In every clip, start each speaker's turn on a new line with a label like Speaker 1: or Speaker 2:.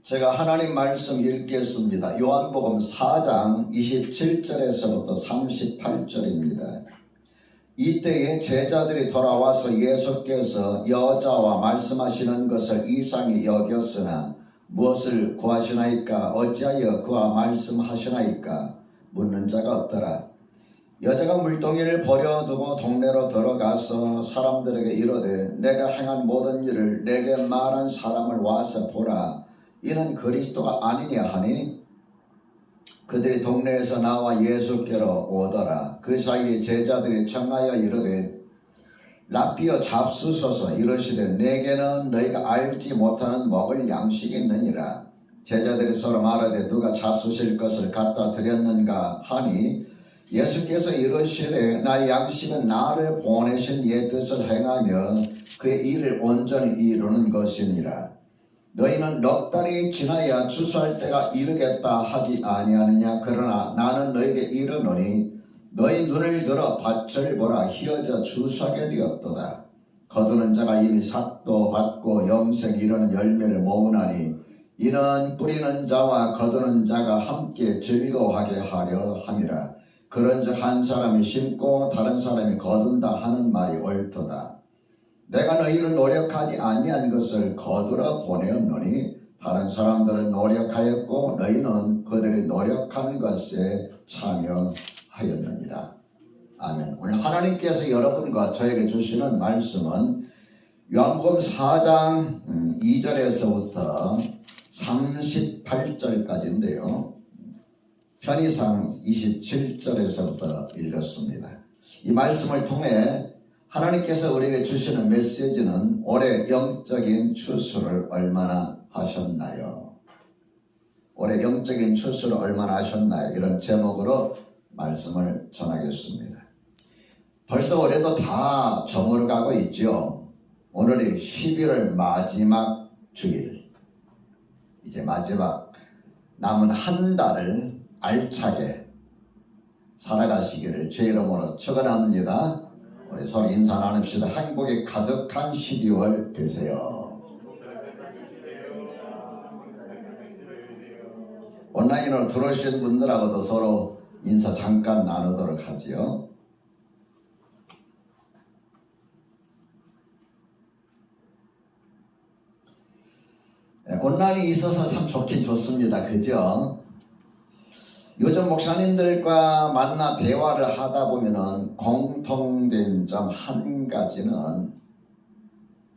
Speaker 1: 제가 하나님 말씀 읽겠습니다. 요한복음 4장 27절에서부터 38절입니다. 이때에 제자들이 돌아와서 예수께서 여자와 말씀하시는 것을 이상히 여겼으나 무엇을 구하시나이까? 어찌하여 그와 말씀하시나이까? 묻는 자가 없더라. 여자가 물동이를 버려두고 동네로 들어가서 사람들에게 이르되 내가 행한 모든 일을 내게 말한 사람을 와서 보라. 이는 그리스도가 아니냐 하니 그들이 동네에서 나와 예수께로 오더라. 그 사이에 제자들이 청하여 이르되 라피어 잡수소서. 이르시되 내게는 너희가 알지 못하는 먹을 양식이 있느니라. 제자들이 서로 말하되 누가 잡수실 것을 갖다 드렸는가 하니 예수께서 이르시되 나의 양식은 나를 보내신 이의 뜻을 행하며 그의 일을 온전히 이루는 것이니라. 너희는 넉 달이 지나야 추수할 때가 이르겠다 하지 아니하느냐? 그러나 나는 너희에게 이르노니 너희 눈을 들어 밭을 보라. 희어져 추수하게 되었도다. 거두는 자가 이미 삭도 받고 영생 이르는 열매를 모으나니 이는 뿌리는 자와 거두는 자가 함께 즐거워하게 하려 함이라. 그런즉 한 사람이 심고 다른 사람이 거둔다 하는 말이 옳도다. 내가 너희를 노력하지 아니한 것을 거두러 보내었노니 다른 사람들은 노력하였고 너희는 그들이 노력한 것에 참여하였느니라. 아멘. 오늘 하나님께서 여러분과 저에게 주시는 말씀은 요한복음 4장 2절에서부터 38절까지인데요. 편의상 27절에서부터 읽었습니다. 이 말씀을 통해 하나님께서 우리에게 주시는 메시지는 올해 영적인 추수를 얼마나 하셨나요? 올해 영적인 추수를 얼마나 하셨나요? 이런 제목으로 말씀을 전하겠습니다. 벌써 올해도 다 저물어가고 있죠. 오늘이 11월 마지막 주일. 이제 마지막 남은 한 달을 알차게 살아가시기를 주의 이름으로 축원합니다. 우리 서로 인사 나눕시다. 행복이 가득한 12월 되세요. 온라인으로 들어오신 분들하고도 서로 인사 잠깐 나누도록 하지요. 온라인이 있어서 참 좋긴 좋습니다. 그죠? 요즘 목사님들과 만나 대화를 하다 보면은 공통된 점 한 가지는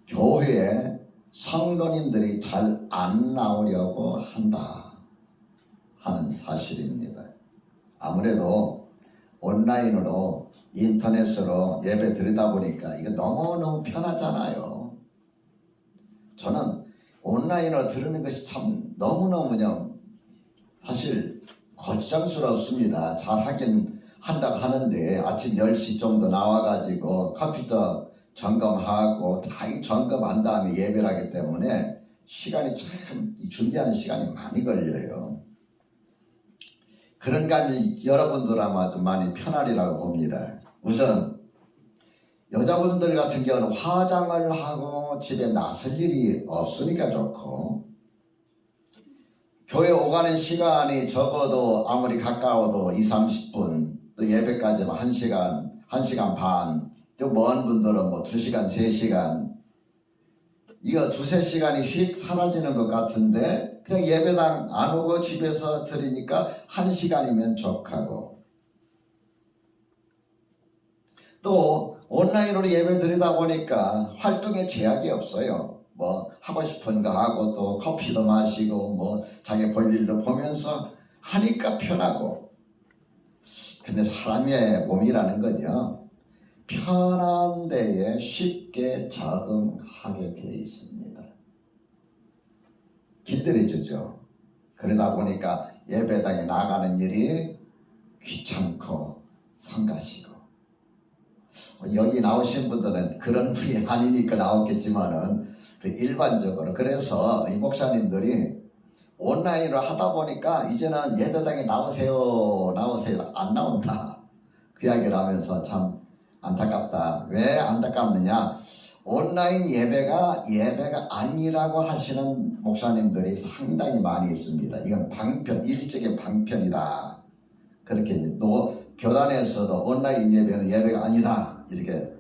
Speaker 1: 교회에 성도님들이 잘 안 나오려고 한다 하는 사실입니다. 아무래도 온라인으로 인터넷으로 예배 드리다 보니까 이거 너무너무 편하잖아요. 저는 온라인으로 들으는 것이 참 너무너무 그냥 사실 거창스럽습니다. 잘 하긴 한다고 하는데 아침 10시 정도 나와가지고 컴퓨터 점검하고 다 점검한 다음에 예배를 하기 때문에 시간이 참 준비하는 시간이 많이 걸려요. 그런가 하면 여러분들 아마 좀 많이 편하리라고 봅니다. 우선 여자분들 같은 경우는 화장을 하고 집에 나설 일이 없으니까 좋고 교회 오가는 시간이 적어도 아무리 가까워도 20-30분 또 예배까지만 1시간, 1시간 반 또 먼 분들은 뭐 2시간, 3시간 이거 2-3시간이 휙 사라지는 것 같은데 그냥 예배당 안 오고 집에서 드리니까 1시간이면 족하고 또 온라인으로 예배 드리다 보니까 활동에 제약이 없어요. 뭐 하고 싶은 거 하고 또 커피도 마시고 뭐 자기 볼 일도 보면서 하니까 편하고 근데 사람의 몸이라는 건요 편한 데에 쉽게 적응하게 되어 있습니다. 길들여지죠. 그러다 보니까 예배당에 나가는 일이 귀찮고 성가시고 여기 나오신 분들은 그런 분이 아니니까 나오겠지만은 일반적으로 그래서 이 목사님들이 온라인으로 하다 보니까 이제는 예배당에 나오세요 안 나온다 그 이야기를 하면서 참 안타깝다. 왜 안타깝느냐? 온라인 예배가 아니라고 하시는 목사님들이 상당히 많이 있습니다. 이건 일적인 방편이다. 그렇게 또 교단에서도 온라인 예배는 예배가 아니다. 이렇게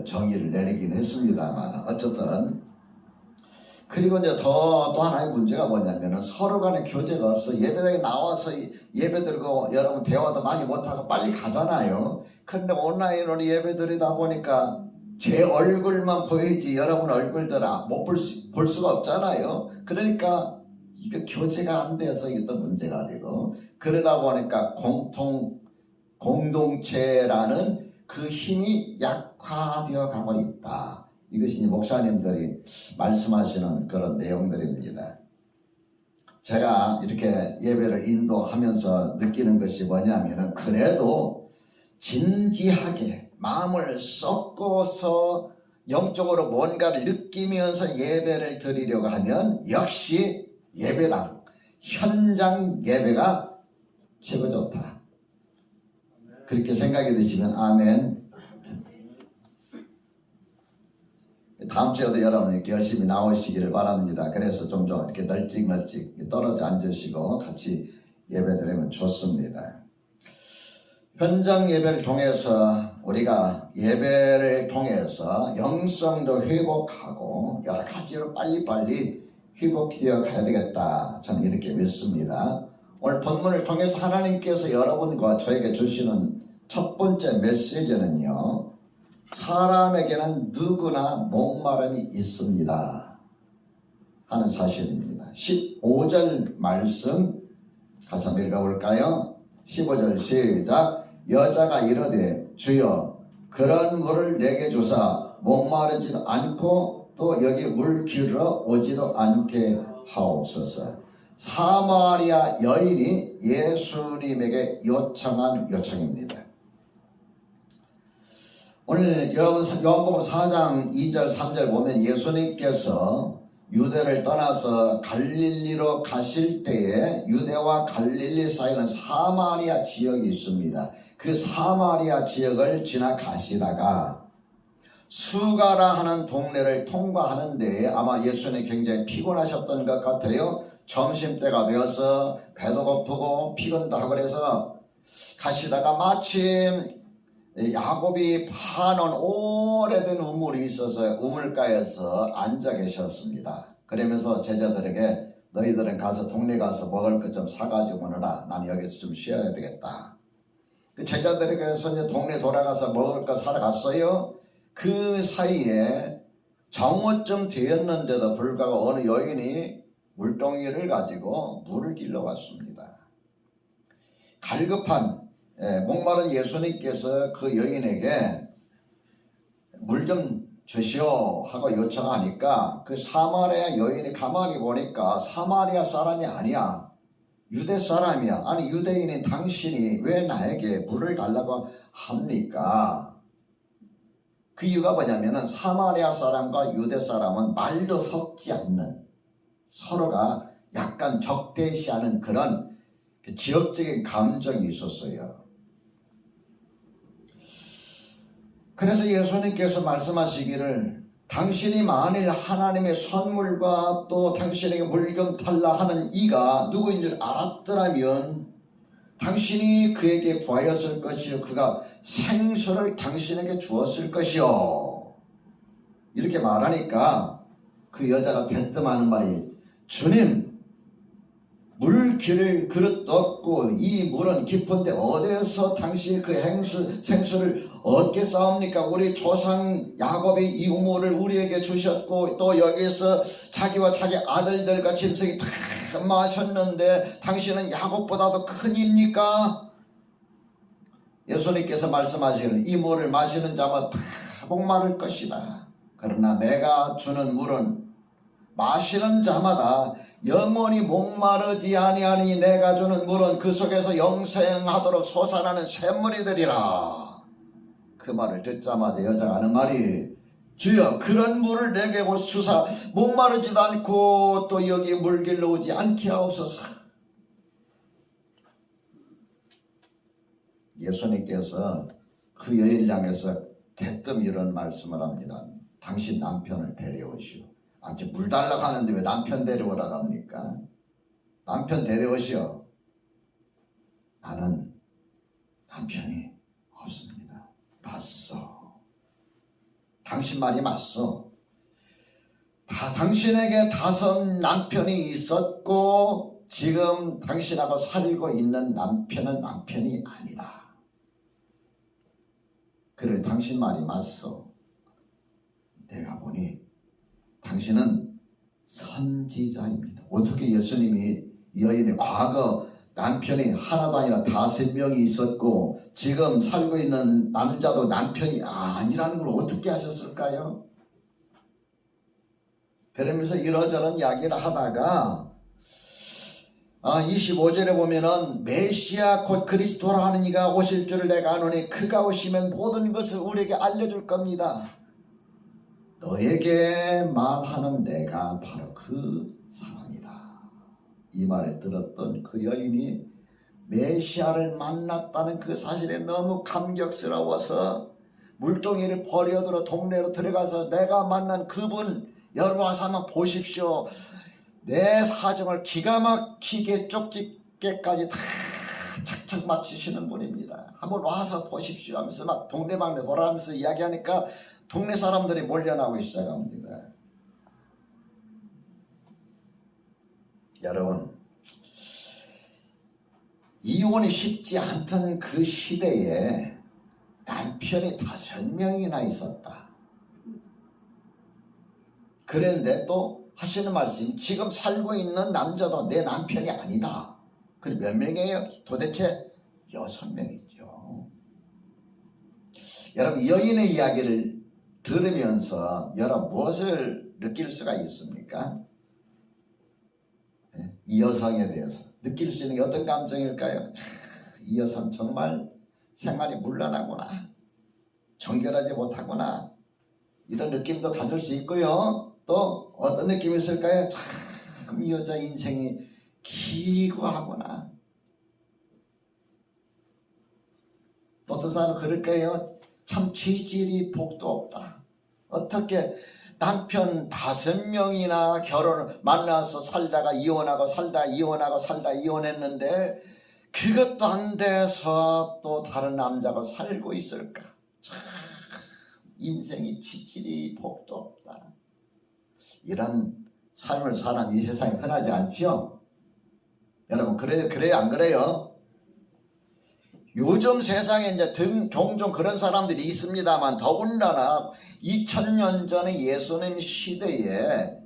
Speaker 1: 정의를 내리긴 했습니다만 어쨌든 그리고 이제 또 하나의 문제가 뭐냐면은 서로 간에 교제가 없어. 예배당에 나와서 예배 드리고 여러분 대화도 많이 못하고 빨리 가잖아요. 근데 온라인으로 예배 드리다 보니까 제 얼굴만 보이지 여러분 얼굴들 볼 수가 없잖아요. 그러니까 이거 교제가 안 돼서 이게 또 문제가 되고 그러다 보니까 공동체라는 그 힘이 약화되어 가고 있다. 이것이 목사님들이 말씀하시는 그런 내용들입니다. 제가 이렇게 예배를 인도하면서 느끼는 것이 뭐냐면은 그래도 진지하게 마음을 쏟고서 영적으로 뭔가를 느끼면서 예배를 드리려고 하면 역시 예배당, 현장 예배가 최고 좋다. 그렇게 생각이 드시면 아멘. 다음 주에도 여러분 이렇게 열심히 나오시기를 바랍니다. 그래서 좀 이렇게 널찍 떨어져 앉으시고 같이 예배 드리면 좋습니다. 현장 예배를 통해서 우리가 예배를 통해서 영성도 회복하고 여러 가지로 빨리빨리 회복되어 가야 되겠다. 저는 이렇게 믿습니다. 오늘 본문을 통해서 하나님께서 여러분과 저에게 주시는 첫 번째 메시지는요. 사람에게는 누구나 목마름이 있습니다 하는 사실입니다. 15절 말씀 같이 한번 읽어볼까요? 15절 시작. 여자가 이르되 주여 그런 물을 내게 주사 목마르지도 않고 또 여기 물 기르러 오지도 않게 하옵소서. 사마리아 여인이 예수님에게 요청한 요청입니다. 오늘 요한복음 4장 2절 3절 보면 예수님께서 유대를 떠나서 갈릴리로 가실 때에 유대와 갈릴리 사이는 사마리아 지역이 있습니다. 그 사마리아 지역을 지나가시다가 수가라 하는 동네를 통과하는데 아마 예수님이 굉장히 피곤하셨던 것 같아요. 점심때가 되어서 배도 고프고 피곤도 하고 그래서 가시다가 마침 야곱이 파놓은 오래된 우물이 있어서 우물가에서 앉아 계셨습니다. 그러면서 제자들에게 너희들은 가서 동네 가서 먹을 것 좀 사가지고 오너라. 나는 여기서 좀 쉬어야 되겠다. 그 제자들이 그래서 이제 동네 돌아가서 먹을 거 사러 갔어요. 그 사이에 정오쯤 되었는데도 불구하고 어느 여인이 물동이를 가지고 물을 길러 왔습니다. 갈급한 목마른 예수님께서 그 여인에게 물 좀 주시오 하고 요청하니까 그 사마리아 여인이 가만히 보니까 사마리아 사람이 아니야. 유대 사람이야. 아니 유대인인 당신이 왜 나에게 물을 달라고 합니까? 그 이유가 뭐냐면은 사마리아 사람과 유대 사람은 말도 섞지 않는 서로가 약간 적대시하는 그런 지역적인 감정이 있었어요. 그래서 예수님께서 말씀하시기를 당신이 만일 하나님의 선물과 또 당신에게 물 좀 달라 하는 이가 누구인 줄 알았더라면 당신이 그에게 구하였을 것이요 그가 생수를 당신에게 주었을 것이요. 이렇게 말하니까 그 여자가 대뜸하는 말이 주님 물 기를 그릇도 없고 이 물은 깊은데 어디에서 당신이 그 생수를 얻겠사옵니까? 우리 조상 야곱이 이 우물을 우리에게 주셨고 또 여기에서 자기와 자기 아들들과 짐승이 다 마셨는데 당신은 야곱보다도 큰 입니까? 예수님께서 말씀하시는 이 물을 마시는 자마다 다 목마를 것이다. 그러나 내가 주는 물은 마시는 자마다 영원히 목마르지 아니하니 내가 주는 물은 그 속에서 영생하도록 솟아나는 샘물이 되리라. 그 말을 듣자마자 여자가 하는 말이 주여 그런 물을 내게 주사 목마르지도 않고 또 여기 물 길러 오지 않게 하옵소서. 예수님께서 그 여인을 향해서 대뜸 이런 말씀을 합니다. 당신 남편을 데려오시오. 지금 물 달라고 하는데 왜 남편 데려오라고 합니까? 남편 데려오시오. 나는 남편이 없습니다. 맞소. 당신 말이 맞소. 당신에게 5 남편이 있었고 지금 당신하고 살고 있는 남편은 남편이 아니다. 그래, 당신 말이 맞소. 내가 보니 당신은 선지자입니다. 어떻게 예수님이 여인의 과거 남편이 하나도 아니라 5명이 있었고 지금 살고 있는 남자도 남편이 아니라는 걸 어떻게 하셨을까요? 그러면서 이러저런 이야기를 하다가 25절에 보면은 메시아 곧 그리스도라 하는 이가 오실 줄을 내가 아노니 그가 오시면 모든 것을 우리에게 알려줄 겁니다. 너에게 말하는 내가 바로 그 사람이다. 이 말을 들었던 그 여인이 메시아를 만났다는 그 사실에 너무 감격스러워서 물동이를 버려들어 동네로 들어가서 내가 만난 그분 여러분 와서 한번 보십시오. 내 사정을 기가 막히게 쪽집게까지 다 착착 맞추시는 분입니다. 한번 와서 보십시오 하면서 막 동네방네 돌아가면서 이야기하니까 동네 사람들이 몰려나오기 시작합니다. 여러분, 이혼이 쉽지 않던 그 시대에 남편이 5명이나 있었다. 그런데 또 하시는 말씀이 지금 살고 있는 남자도 내 남편이 아니다. 그럼 몇 명이에요? 도대체 6명이죠. 여러분, 여인의 이야기를 들으면서 여러분 무엇을 느낄 수가 있습니까? 이 여성에 대해서 느낄 수 있는 게 어떤 감정일까요? 이 여성 정말 생활이 문란하구나, 정결하지 못하구나, 이런 느낌도 가질 수 있고요. 또 어떤 느낌이 있을까요? 참 이 여자 인생이 기구하구나. 또 어떤 사람은 그럴 거예요. 참 지질이 복도 없다. 어떻게 남편 5명이나 결혼을 만나서 살다가 이혼하고 살다 이혼하고 살다 이혼했는데 그것도 안 돼서 또 다른 남자가 살고 있을까? 참 인생이 지질이 복도 없다. 이런 삶을 사는 이 세상에 흔하지 않지요? 여러분 그래요 안 그래요? 요즘 세상에 이제 종종 그런 사람들이 있습니다만 더군다나 2000년 전에 예수님 시대에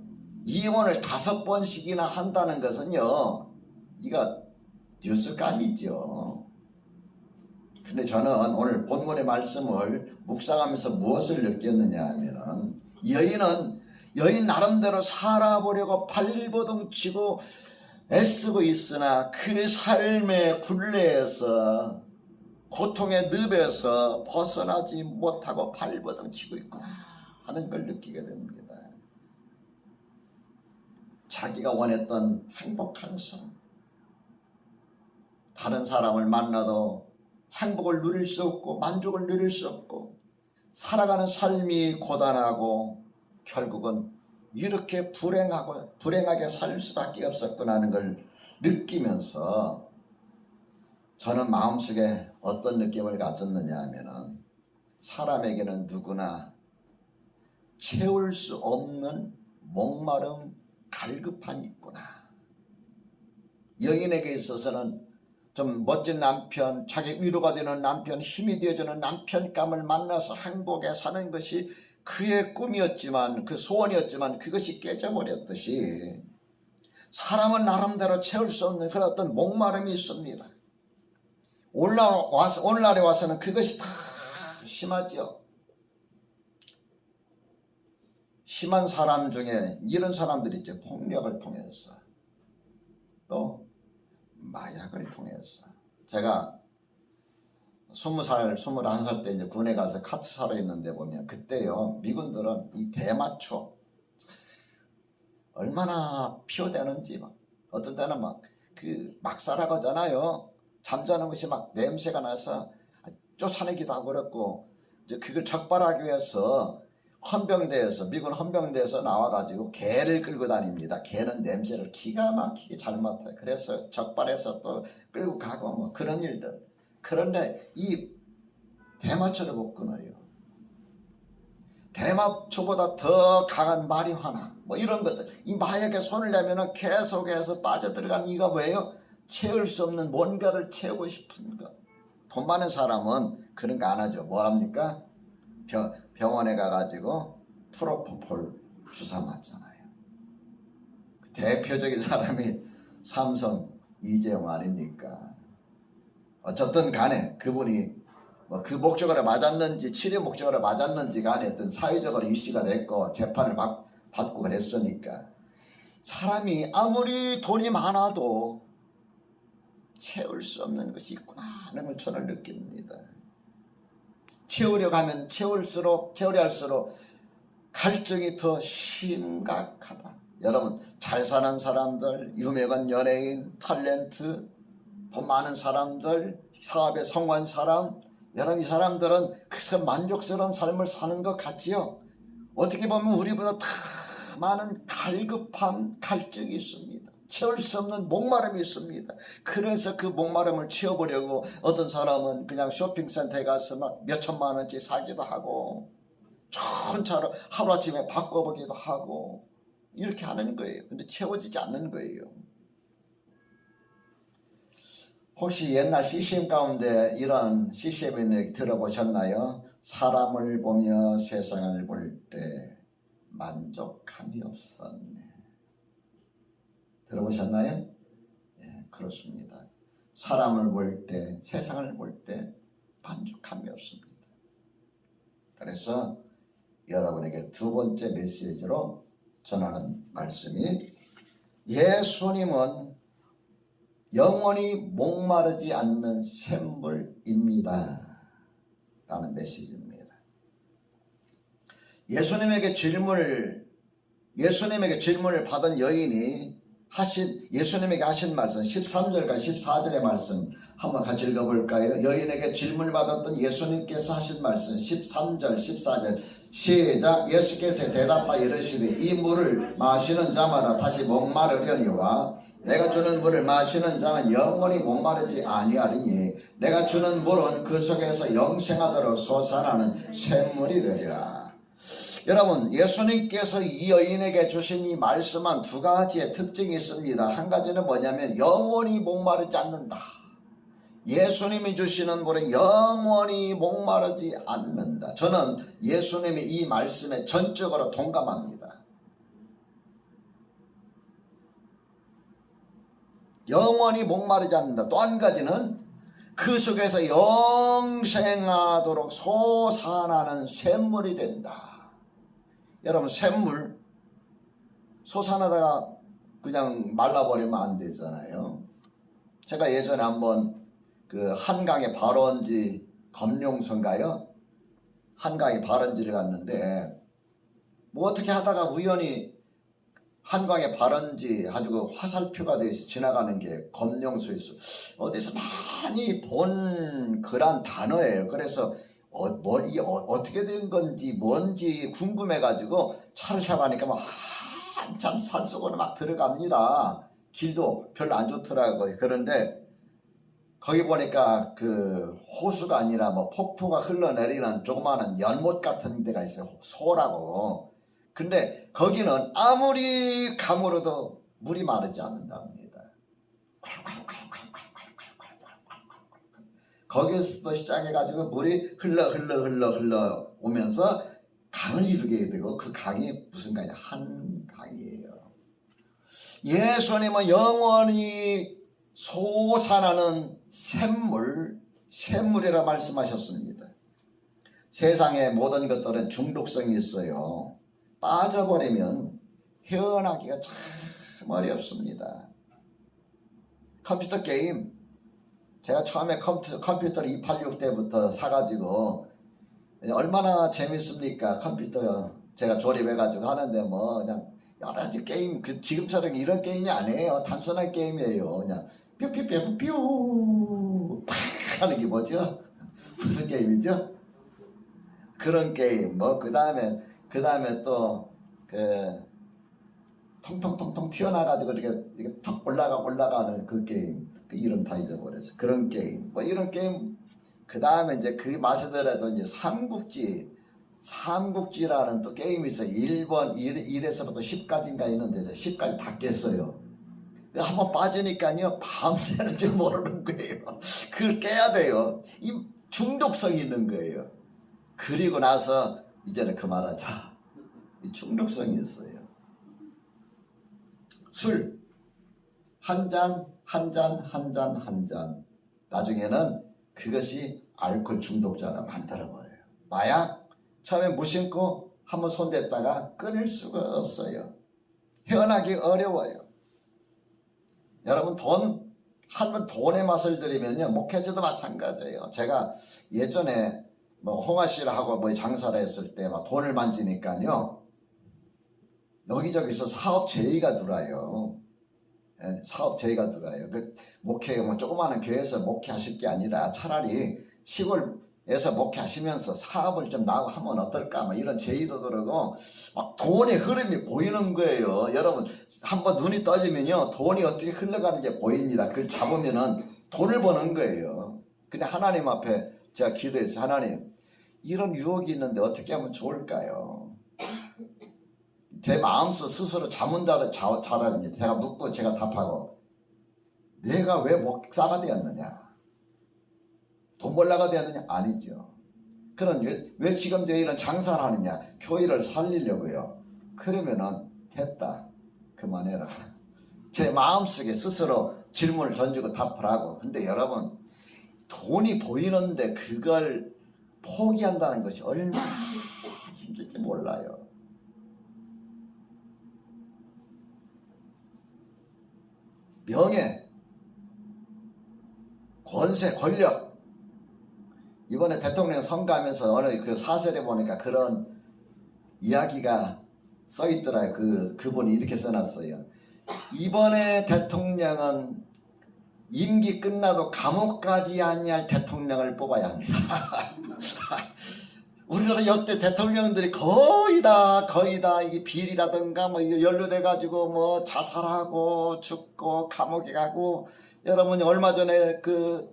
Speaker 1: 이혼을 5번씩이나 한다는 것은요, 이거 뉴스감이죠. 근데 저는 오늘 본문의 말씀을 묵상하면서 무엇을 느꼈느냐 하면은 여인 나름대로 살아보려고 발버둥치고 애쓰고 있으나 그 삶의 굴레에서 고통의 늪에서 벗어나지 못하고 발버둥치고 있구나 하는 걸 느끼게 됩니다. 자기가 원했던 행복한 삶, 다른 사람을 만나도 행복을 누릴 수 없고 만족을 누릴 수 없고 살아가는 삶이 고단하고 결국은 이렇게 불행하게 살 수밖에 없었구나 하는 걸 느끼면서 저는 마음속에 어떤 느낌을 가졌느냐 하면은 사람에게는 누구나 채울 수 없는 목마름, 갈급함이 있구나. 여인에게 있어서는 좀 멋진 남편, 자기 위로가 되는 남편, 힘이 되어주는 남편감을 만나서 행복에 사는 것이 그의 꿈이었지만, 그 소원이었지만 그것이 깨져버렸듯이 사람은 나름대로 채울 수 없는 그런 어떤 목마름이 있습니다. 오늘날에 와서는 그것이 다 심하죠. 심한 사람 중에 이런 사람들이 있죠. 폭력을 통해서, 또 마약을 통해서. 제가 20살, 21살 때 이제 군에 가서 카투사로 있는데 보면 그때요, 미군들은 이 대마초 얼마나 피워대는지 막 어떤 때는 막 살아가고 하잖아요. 잠자는 것이 막 냄새가 나서 쫓아내기도 하고 그랬고, 이제 그걸 적발하기 위해서 헌병대에서 미군 헌병대에서 나와가지고 개를 끌고 다닙니다. 개는 냄새를 기가 막히게 잘 맡아요. 그래서 적발해서 또 끌고 가고 뭐 그런 일들. 그런데 이 대마초를 못 끊어요. 대마초보다 더 강한 마리화나 뭐 이런 것들. 이 마약에 손을 내면은 계속해서 빠져들어간 이유가 뭐예요? 채울 수 없는 뭔가를 채우고 싶은 것. 돈 많은 사람은 그런 거 안 하죠. 뭐 합니까? 병원에 가가지고 프로포폴 주사 맞잖아요. 대표적인 사람이 삼성 이재용 아닙니까? 어쨌든 간에 그분이 뭐 그 목적으로 맞았는지 치료 목적으로 맞았는지 간에 어떤 사회적으로 이슈가 됐고 재판을 받고 그랬으니까 사람이 아무리 돈이 많아도 채울 수 없는 것이 있구나 하는 걸 저는 느낍니다. 채우려고 하면 채우려 할수록 갈증이 더 심각하다. 여러분, 잘 사는 사람들, 유명한 연예인, 탤런트, 돈 많은 사람들, 사업에 성공한 사람, 여러분 이 사람들은 그래서 만족스러운 삶을 사는 것 같지요. 어떻게 보면 우리보다 다 많은 갈급함, 갈증이 있습니다. 채울 수 없는 목마름이 있습니다. 그래서 그 목마름을 채워보려고 어떤 사람은 그냥 쇼핑센터에 가서 막 몇천만 원씩 사기도 하고 좋은 차로 하루아침에 바꿔보기도 하고 이렇게 하는 거예요. 근데 채워지지 않는 거예요. 혹시 옛날 CCM 가운데 이런 CCM 얘기 들어보셨나요? 사람을 보며 세상을 볼 때 만족함이 없었네. 들어보셨나요? 예, 그렇습니다. 사람을 볼 때, 세상을 볼 때 만족함이 없습니다. 그래서 여러분에게 두 번째 메시지로 전하는 말씀이 예수님은 영원히 목마르지 않는 샘물입니다 라는 메시지입니다. 예수님에게 질문을 받은 여인이 예수님에게 하신 말씀 13절과 14절의 말씀 한번 같이 읽어볼까요? 여인에게 질문을 받았던 예수님께서 하신 말씀 13절 14절 시작. 예수께서 대답하여 이르시되 이 물을 마시는 자마다 다시 목마르려니와 내가 주는 물을 마시는 자는 영원히 목마르지 아니하리니 내가 주는 물은 그 속에서 영생하도록 솟아나는 샘물이 되리라. 여러분, 예수님께서 이 여인에게 주신 이 말씀은 두 가지의 특징이 있습니다. 한 가지는 뭐냐면 영원히 목마르지 않는다. 예수님이 주시는 물은 영원히 목마르지 않는다. 저는 예수님이 이 말씀에 전적으로 동감합니다. 영원히 목마르지 않는다. 또 한 가지는 그 속에서 영생하도록 솟아나는 샘물이 된다. 여러분, 샘물 솟아나다가 그냥 말라버리면 안 되잖아요. 제가 예전에 한번 그 한강의 발원지 검룡선가요? 한강의 발원지를 갔는데 뭐 어떻게 하다가 우연히 한강의 발원지 아주 화살표가 되어서 지나가는 게 검룡소에서 어디서 많이 본 그런 단어예요. 그래서 어떻게 된 건지 뭔지 궁금해가지고 차를 타고 가니까 막 한참 산속으로 막 들어갑니다. 길도 별로 안 좋더라고요. 그런데 거기 보니까 그 호수가 아니라 뭐 폭포가 흘러내리는 조그마한 연못 같은 데가 있어요. 소라고. 근데 거기는 아무리 가물어도 물이 마르지 않는답니다. 거기서 시작해가지고 물이 흘러 오면서 강을 이루게 되고 그 강이 무슨 강이냐? 한강이에요. 예수님은 영원히 솟아나는 샘물이라 말씀하셨습니다. 세상의 모든 것들은 중독성이 있어요. 빠져버리면 헤어나기가 참 어렵습니다. 컴퓨터 게임, 제가 처음에 컴퓨터를 286 때부터 사가지고 얼마나 재밌습니까? 컴퓨터 제가 조립해가지고 하는데 뭐 그냥 여러 가지 게임, 지금처럼 이런 게임이 아니에요. 단순한 게임이에요. 그냥 뾰뾰뾰뾰 팍 하는 게 뭐죠? 무슨 게임이죠? 그런 게임, 뭐 그 다음에 그 다음에 또 그 통통통통 튀어나가지고 이렇게 턱 올라가는 그 게임, 그 이름 다 잊어버려서 그런 게임, 뭐 이런 게임. 그 다음에 이제 그 마시더라도 이제 삼국지라는 또 게임이 있어요. 1에서부터 10까지인가 있는데 10까지 다 깼어요. 한번 빠지니까요 밤새는 줄 모르는 거예요. 그걸 깨야 돼요. 이 중독성이 있는 거예요. 그리고 나서 이제는 그만하자. 이 중독성이 있어요. 술 한 잔, 한 잔, 한 잔, 한 잔. 나중에는 그것이 알코올 중독자로 만들어버려요. 마약 처음에 무심코 한번 손댔다가 끊을 수가 없어요. 헤어나기 어려워요. 여러분 한번 돈의 맛을 들이면요 목회자도 마찬가지예요. 제가 예전에 뭐 홍아 씨하고 뭐 장사를 했을 때 막 돈을 만지니까요 여기저기서 사업 제의가 들어와요. 예, 사업 제의가 들어와요. 그 목회 뭐 조그마한 교회에서 목회하실 게 아니라 차라리 시골에서 목회하시면서 사업을 좀 나고 하면 어떨까 뭐 이런 제의도 들어오고 막 돈의 흐름이 보이는 거예요. 여러분 한번 눈이 떠지면요 돈이 어떻게 흘러가는지 보입니다. 그걸 잡으면은 돈을 버는 거예요. 근데 하나님 앞에 제가 기도해서 하나님 이런 유혹이 있는데 어떻게 하면 좋을까요? 제 마음속 스스로 자답니다. 제가 묻고 제가 답하고 내가 왜 목사가 되었느냐? 돈 벌라가 되었느냐? 아니죠. 그럼 왜 지금 이런 장사를 하느냐? 교회를 살리려고요. 그러면은 됐다. 그만해라. 제 마음속에 스스로 질문을 던지고 답을 하고. 근데 여러분 돈이 보이는데 그걸 포기한다는 것이 얼마나 힘들지 몰라요. 명예, 권세, 권력. 이번에 대통령 선거하면서 어느 그 사설에 보니까 그런 이야기가 써 있더라고요. 그분이 이렇게 써놨어요. 이번에 대통령은 임기 끝나도 감옥 가지 아니할 대통령을 뽑아야 합니다. 우리나라 역대 대통령들이 거의 다 이게 비리라든가 뭐 연루돼 가지고 뭐 자살하고 죽고 감옥에 가고. 여러분이 얼마 전에 그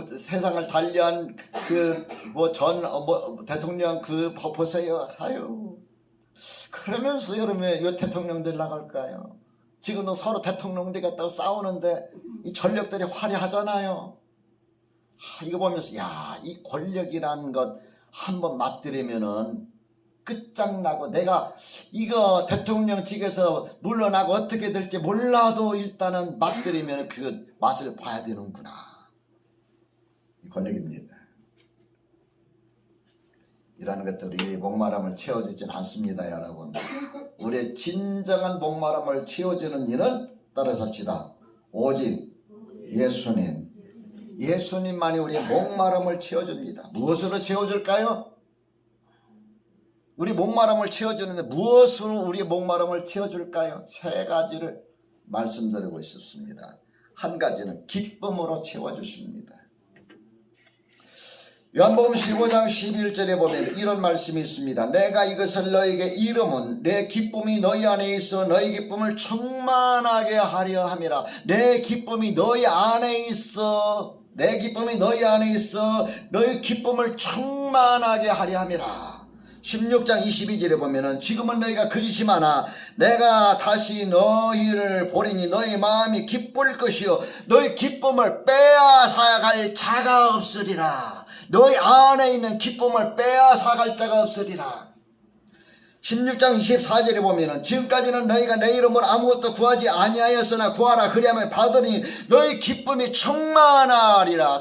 Speaker 1: 세상을 달리한 그 뭐 전 대통령 그 보세요. 아유 그러면서 여러분의 이 대통령들 나갈까요? 지금도 서로 대통령들이 갖다가 싸우는데 이 전력들이 화려하잖아요. 이거 보면서 야, 이 권력이라는 것 한번 맛들이면은 끝장나고 내가 이거 대통령직에서 물러나고 어떻게 될지 몰라도 일단은 맛들이면 그 맛을 봐야 되는구나. 이 권력입니다. 이라는 것들이 목마름을 채워주진 않습니다. 여러분 우리의 진정한 목마름을 채워주는 이는 따라 삽시다. 오직 예수님만이 우리의 목마름을 채워줍니다. 무엇으로 채워줄까요? 우리 목마름을 채워주는데 무엇으로 우리의 목마름을 채워줄까요? 세 가지를 말씀드리고 싶습니다. 한 가지는 기쁨으로 채워주십니다. 요한복음 15장 11절에 보면 이런 말씀이 있습니다. 내가 이것을 너에게 이름은 내 기쁨이 너희 안에 있어 너희 기쁨을 충만하게 하려 함이라. 내 기쁨이 너희 안에 있어 내 기쁨이 너희 안에 있어 너희 기쁨을 충만하게 하려 함이라. 16장 22절에 보면은 지금은 너희가 근심하나 내가 다시 너희를 보리니 너희 마음이 기쁠 것이요 너희 기쁨을 빼앗아갈 자가 없으리라. 너희 안에 있는 기쁨을 빼앗아갈 자가 없으리라. 16장 24절에 보면은 지금까지는 너희가 내 이름으로 아무것도 구하지 아니하였으나 구하라 그리하면 받으니 너희 기쁨이 충만하리라.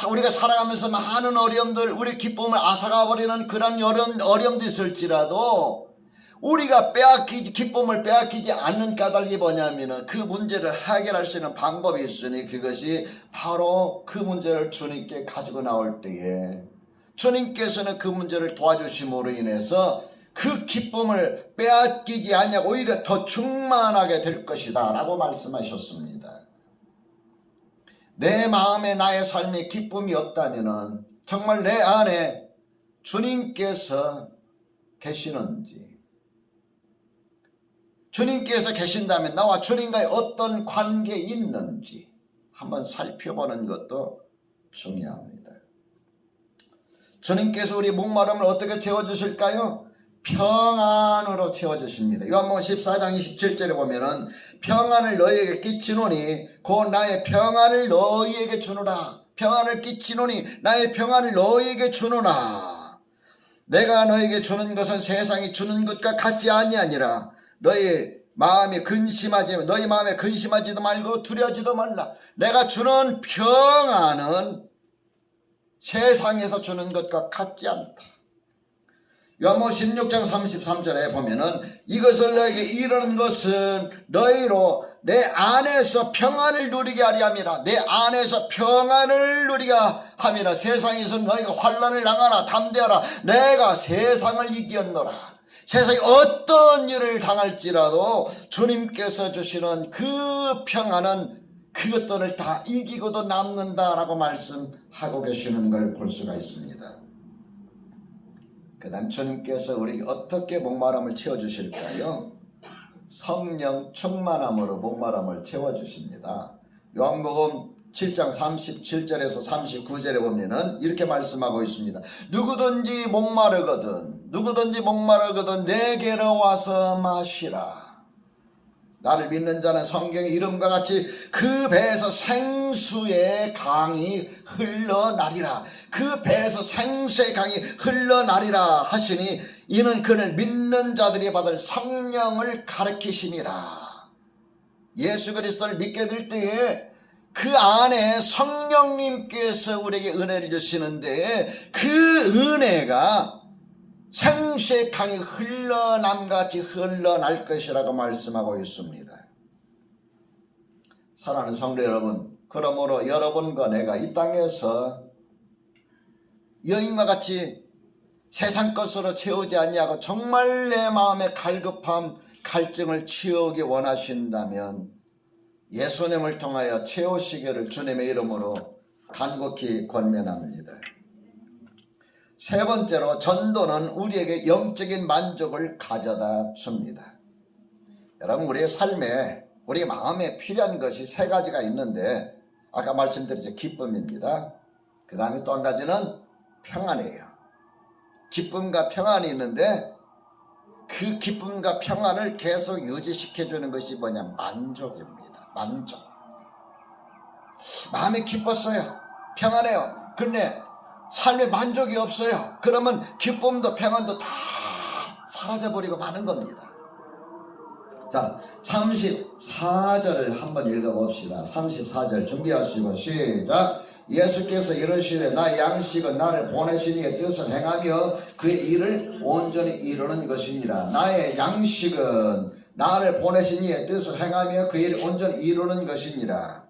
Speaker 1: 우리가 살아가면서 많은 어려움들 우리 기쁨을 앗아가버리는 그런 어려움도 있을지라도 우리가 기쁨을 빼앗기지 않는 까닭이 뭐냐면은 그 문제를 해결할 수 있는 방법이 있으니 그것이 바로 그 문제를 주님께 가지고 나올 때에 주님께서는 그 문제를 도와주심으로 인해서 그 기쁨을 빼앗기지 않냐고 오히려 더 충만하게 될 것이다 라고 말씀하셨습니다. 내 마음에 나의 삶에 기쁨이 없다면 정말 내 안에 주님께서 계시는지, 주님께서 계신다면 나와 주님과의 어떤 관계에 있는지 한번 살펴보는 것도 중요합니다. 주님께서 우리 목마름을 어떻게 채워주실까요? 평안으로 채워주십니다. 요한복음 14장 27절에 보면은 평안을 너희에게 끼치노니 곧 나의 평안을 너희에게 주노라. 평안을 끼치노니 나의 평안을 너희에게 주노라. 내가 너희에게 주는 것은 세상이 주는 것과 같지 아니하니라. 너희 마음에 근심하지도 말고 두려워하지도 말라. 내가 주는 평안은 세상에서 주는 것과 같지 않다. 요한복음 16장 33절에 보면은 이것을 너에게 이르는 것은 너희로 내 안에서 평안을 누리게 하려 함이라. 내 안에서 평안을 누리게 함이라. 세상에서 너희가 환난을 당하라. 담대하라. 내가 세상을 이겼노라. 세상에 어떤 일을 당할지라도 주님께서 주시는 그 평안은 그것들을 다 이기고도 남는다라고 말씀하고 계시는 걸 볼 수가 있습니다. 그 다음 주님께서 우리에게 어떻게 목마름을 채워주실까요? 성령 충만함으로 목마름을 채워주십니다. 요한복음 7장 37절에서 39절에 보면은 이렇게 말씀하고 있습니다. 누구든지 목마르거든 내게로 와서 마시라. 나를 믿는 자는 성경의 이름과 같이 그 배에서 생수의 강이 흘러나리라. 그 배에서 생수의 강이 흘러나리라 하시니 이는 그를 믿는 자들이 받을 성령을 가르치심이라. 예수 그리스도를 믿게 될 때에 그 안에 성령님께서 우리에게 은혜를 주시는데 그 은혜가 생수의 강이 흘러남같이 흘러날 것이라고 말씀하고 있습니다. 사랑하는 성도 여러분, 그러므로 여러분과 내가 이 땅에서 여인과 같이 세상 것으로 채우지 아니하고 정말 내 마음의 갈급함, 갈증을 채우기 원하신다면 예수님을 통하여 채우시기를 주님의 이름으로 간곡히 권면합니다. 세 번째로 전도는 우리에게 영적인 만족을 가져다 줍니다. 여러분, 우리의 삶에 우리 마음에 필요한 것이 세 가지가 있는데 아까 말씀드렸죠. 기쁨입니다. 그 다음에 또 한 가지는 평안이에요. 기쁨과 평안이 있는데 그 기쁨과 평안을 계속 유지시켜주는 것이 뭐냐? 만족입니다. 만족. 마음이 기뻤어요. 평안해요. 근데 삶에 만족이 없어요. 그러면 기쁨도 평안도 다 사라져버리고 마는 겁니다. 자, 34절을 한번 읽어봅시다. 34절 준비하시고 시작. 예수께서 이르시되 나 양식은 나를 보내신 이의 뜻을 행하며 그의 일을 온전히 이루는 것이니라. 나의 양식은 나를 보내신 이의 뜻을 행하며 그의 일을 온전히 이루는 것이니라.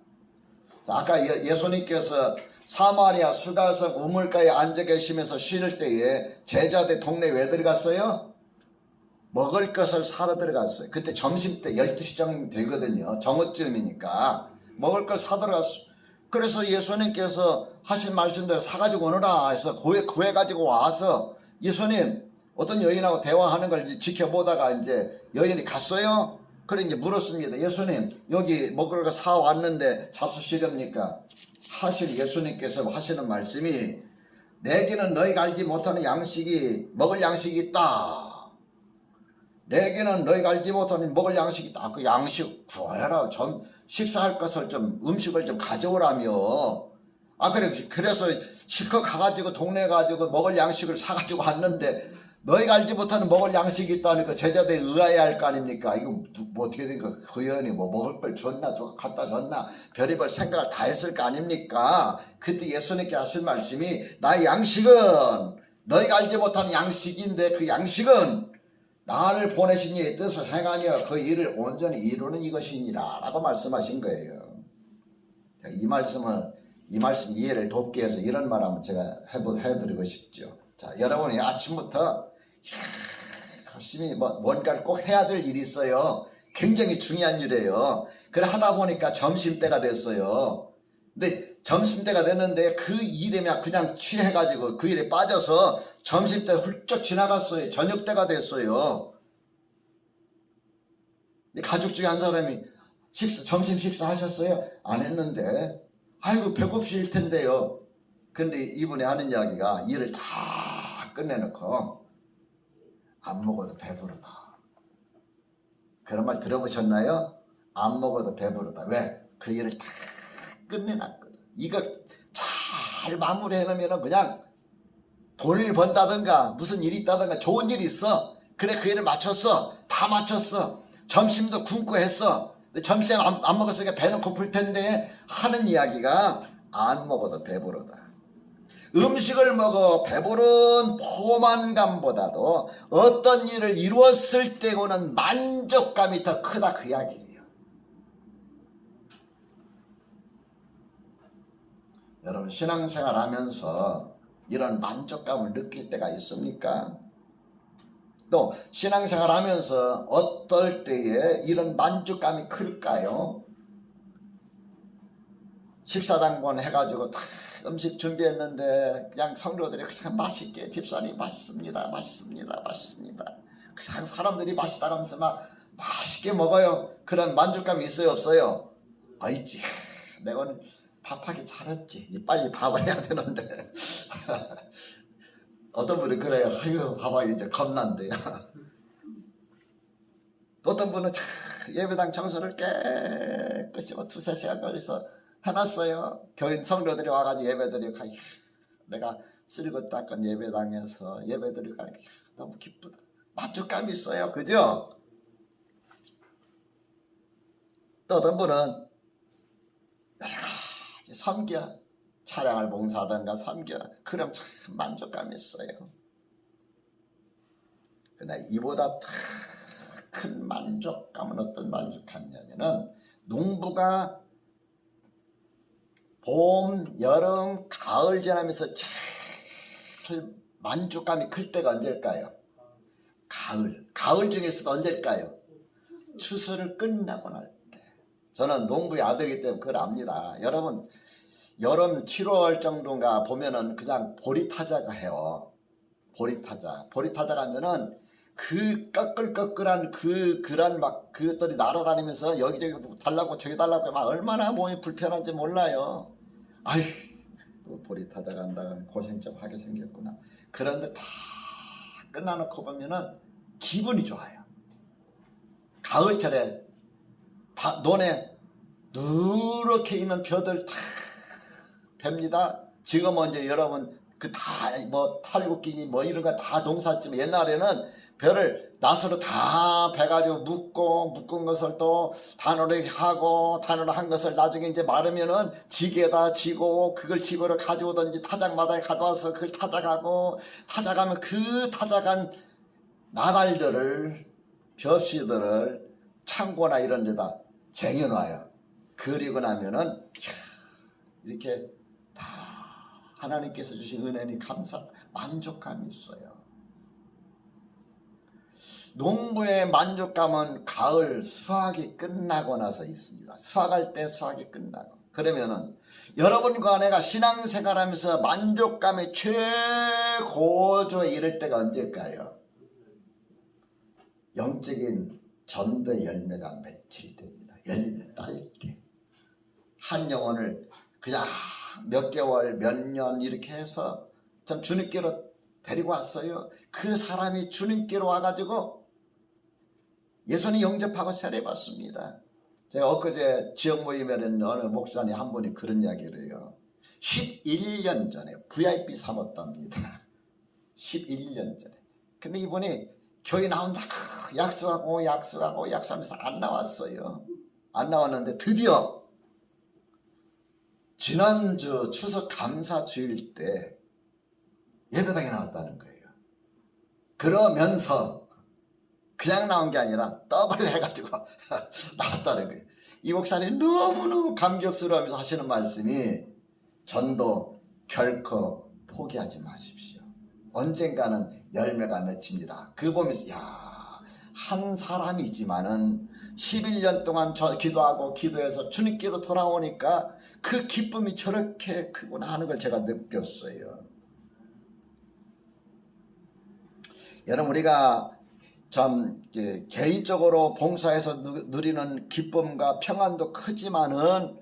Speaker 1: 자, 아까 예수님께서 사마리아 수가성 우물가에 앉아 계시면서 쉴 때에 제자들 동네에 왜 들어갔어요? 먹을 것을 사러 들어갔어요. 그때 점심때 12시쯤 되거든요. 정오쯤이니까 먹을 걸 사러 갔어요. 그래서 예수님께서 하신 말씀대로 사가지고 오너라 해서 구해가지고 와서 예수님 어떤 여인하고 대화하는 걸 지켜보다가 이제 여인이 갔어요. 그래 이제 물었습니다. 예수님 여기 먹을 거 사왔는데 잡수시렵니까? 사실 예수님께서 하시는 말씀이 내게는 너희가 알지 못하는 양식이 먹을 양식이 있다. 내게는 너희가 알지 못하는 먹을 양식이 있다. 그 양식 구해라. 좀 식사할 것을 좀 음식을 좀 가져오라며. 그래서 실컷 가가지고 동네 가지고 먹을 양식을 사가지고 왔는데 너희가 알지 못하는 먹을 양식이 있다니까 제자들이 의아해할 거 아닙니까? 이거 뭐 어떻게 된 거야? 그 여인이 뭐 먹을 걸 줬나 갖다 줬나 별의별 생각을 다 했을 거 아닙니까? 그때 예수님께 하신 말씀이 나의 양식은 너희가 알지 못하는 양식인데 그 양식은 나를 보내신 이의 뜻을 행하며 그 일을 온전히 이루는 이것이니라 라고 말씀하신 거예요. 이 말씀 이해를 돕기 위해서 이런 말 한번 제가 해드리고 싶죠. 자, 여러분이 아침부터 열심히 뭔가를 꼭 해야 될 일이 있어요. 굉장히 중요한 일이에요. 그래 하다 보니까 점심때가 됐어요. 근데 점심때가 됐는데 그 일에 그냥 취해가지고 그 일에 빠져서 점심때 훌쩍 지나갔어요. 저녁때가 됐어요. 가족 중에 한 사람이 점심 식사 하셨어요? 안 했는데 아이고 배고프실 텐데요. 근데 이분이 하는 이야기가 일을 다 끝내놓고 안 먹어도 배부르다. 그런 말 들어보셨나요? 안 먹어도 배부르다. 왜? 그 일을 다 끝내놨거든. 이거 잘 마무리해놓으면 그냥 돈을 번다든가 무슨 일이 있다든가 좋은 일이 있어. 그래 그 일을 마쳤어. 다 마쳤어. 점심도 굶고 했어. 점심 안 먹었으니까 배는 고플 텐데 하는 이야기가 안 먹어도 배부르다. 음식을 먹어 배부른 포만감보다도 어떤 일을 이루었을 때 오는 만족감이 더 크다 그 이야기예요. 여러분 신앙생활 하면서 이런 만족감을 느낄 때가 있습니까? 또 신앙생활 하면서 어떨 때에 이런 만족감이 클까요? 식사당번 해가지고 다 음식 준비했는데 그냥 성도들이 그냥 맛있게 집사님 맛있습니다 맛있습니다 맛있습니다 그냥 사람들이 맛있다고 하면서 막 맛있게 먹어요. 그런 만족감이 있어요 없어요? 있지. 내가 오늘 밥하기 잘했지. 빨리 밥을 해야 되는데 어떤 분은 그래요. 아유 밥하기 이제 겁난대요. 또 어떤 분은 예배당 청소를 깨끗이 2-3시간 걸려서 해놨어요. 교인 성도들이 와가지고 예배드리고 내가 쓸고 닦은 예배당에서 예배드리고 가니까 너무 기쁘다. 만족감이 있어요. 그죠? 또 어떤 분은 여러 가지 섬겨 차량을 봉사하던가 섬겨 그럼 참 만족감이 있어요. 그러나 이보다 큰 만족감은 어떤 만족감이냐면은 농부가 봄, 여름, 가을 지나면서 제일 만족감이 클 때가 언제일까요? 가을 중에서도 언제일까요? 추수를 끝나고 날 때. 저는 농부의 아들이기 때문에 그걸 압니다. 여러분 여름 7월 정도인가 보면은 그냥 보리타자가 해요. 보리타자 가면은 그 꺼끌꺼끌한 그런 막 그것들이 날아다니면서 여기저기 달라고 저기 달라고 막 얼마나 몸이 불편한지 몰라요. 아휴 보리타자 간다 고생 좀 하게 생겼구나. 그런데 다 끝나놓고 보면은 기분이 좋아요. 가을철에 논에 누렇게 있는 벼들 다 뵙니다. 지금은 이제 여러분 그 다 뭐 탈곡기니 뭐 이런 거 다 농사지면 옛날에는 벼를 낫으로 다 베가지고 묶은 것을 또 단으로 하고 단으로 한 것을 나중에 이제 마르면은 지게다 지고 그걸 집으로 가져오든지 타작마다에 가져와서 그걸 타작하면 그 타작한 나달들을 벽시들을 창고나 이런 데다 쟁여놔요. 그리고 나면은 이렇게 다 하나님께서 주신 은혜니 만족감이 있어요. 농부의 만족감은 가을 수확이 끝나고 나서 있습니다. 수확할 때 수확이 끝나고. 그러면은 여러분과 내가 신앙생활하면서 만족감의 최고조에 이를 때가 언제일까요? 영적인 전도의 열매가 맺힐 때입니다. 열매 딸 때. 한 영혼을 그냥 몇 개월, 몇 년 이렇게 해서 참 주님께로 데리고 왔어요. 그 사람이 주님께로 와가지고 예수님 영접하고 세례받습니다. 제가 엊그제 지역 모임에는 어느 목사님 한 분이 그런 이야기를 해요. 11년 전에 VIP 사봤답니다. 11년 전에. 근데 이분이 교회 나온다 약속하면서 안 나왔어요. 안 나왔는데 드디어 지난주 추석 감사 주일 때 예배당에 나왔다는 거예요. 그러면서 그냥 나온 게 아니라 더블 해가지고 나왔다는 거예요. 이 목사님 너무너무 감격스러워하면서 하시는 말씀이 전도 결코 포기하지 마십시오. 언젠가는 열매가 맺힙니다. 그 보면서 한 사람이지만은 11년 동안 저 기도하고 기도해서 주님께로 돌아오니까 그 기쁨이 저렇게 크구나 하는 걸 제가 느꼈어요. 여러분, 우리가 참 개인적으로 봉사해서 누리는 기쁨과 평안도 크지만은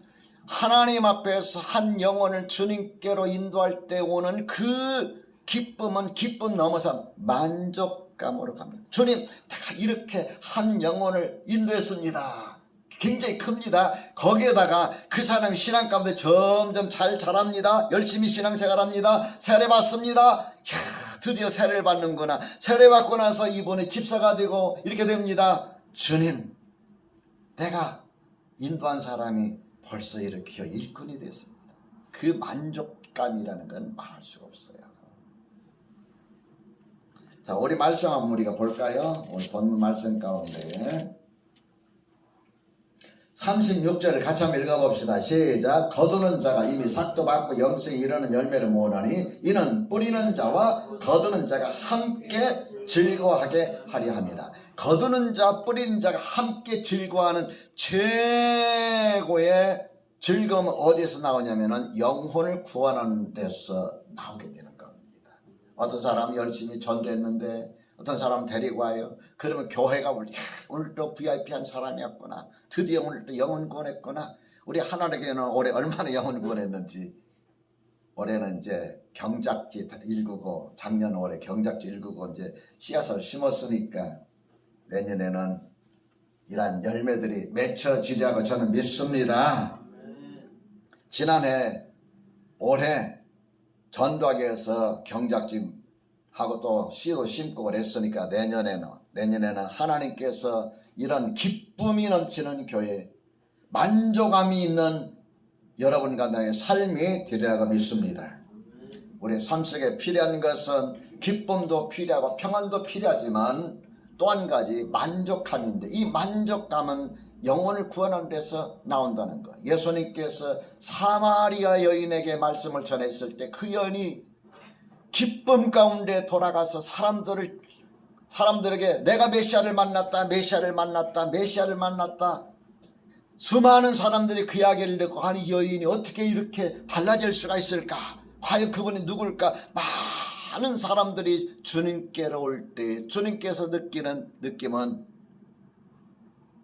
Speaker 1: 하나님 앞에서 한 영혼을 주님께로 인도할 때 오는 그 기쁨은 기쁨 넘어서 만족감으로 갑니다. 주님, 내가 이렇게 한 영혼을 인도했습니다. 굉장히 큽니다. 거기에다가 그 사람이 신앙 가운데 점점 잘 자랍니다. 열심히 신앙생활합니다. 세례 받습니다. 드디어 세례를 받는구나. 세례 받고 나서 이번에 집사가 되고 이렇게 됩니다. 주님, 내가 인도한 사람이 벌써 이렇게 일꾼이 됐습니다. 그 만족감이라는 건 말할 수가 없어요. 자, 우리 말씀 한번 우리가 볼까요? 오늘 본문 말씀 가운데 36절을 같이 한번 읽어봅시다. 시작. 거두는 자가 이미 삭도 받고 영생에 이르는 열매를 모으나니 이는 뿌리는 자와 거두는 자가 함께 즐거워하게 하려 함이라. 거두는 자 뿌리는 자가 함께 즐거워하는 최고의 즐거움은 어디서 나오냐면은 영혼을 구원하는 데서 나오게 되는 겁니다. 어떤 사람이 열심히 전도했는데 어떤 사람 데리고 와요. 그러면 교회가 오늘 또 VIP한 사람이었구나. 드디어 오늘 또 영혼 구원했구나. 우리 하나님께는 올해 얼마나 영혼 구원했는지. 올해는 이제 경작지 일구고 작년 올해 경작지 일구고 이제 씨앗을 심었으니까 내년에는 이러한 열매들이 맺혀지리라고 저는 믿습니다. 지난해 올해 전도하기 위해서 경작지 하고 또 씨도 심고 그랬으니까 내년에는 하나님께서 이런 기쁨이 넘치는 교회, 만족감이 있는 여러분과 나의 삶이 되리라고 믿습니다. 우리 삶 속에 필요한 것은 기쁨도 필요하고 평안도 필요하지만 또 한 가지 만족감인데, 이 만족감은 영혼을 구원하는 데서 나온다는 것. 예수님께서 사마리아 여인에게 말씀을 전했을 때 그 여인이 기쁨 가운데 돌아가서 사람들에게 내가 메시아를 만났다, 메시아를 만났다, 메시아를 만났다. 수많은 사람들이 그 이야기를 듣고 아니 여인이 어떻게 이렇게 달라질 수가 있을까? 과연 그분이 누굴까? 많은 사람들이 주님께로 올 때 주님께서 느끼는 느낌은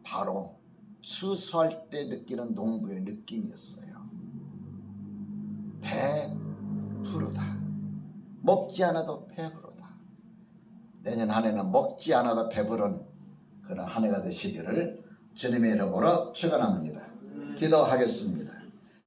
Speaker 1: 바로 수수할 때 느끼는 농부의 느낌이었어요. 배부르다. 먹지 않아도 배부르다. 내년 한 해는 먹지 않아도 배부른 그런 한 해가 되시기를 주님의 이름으로 축원합니다. 기도하겠습니다.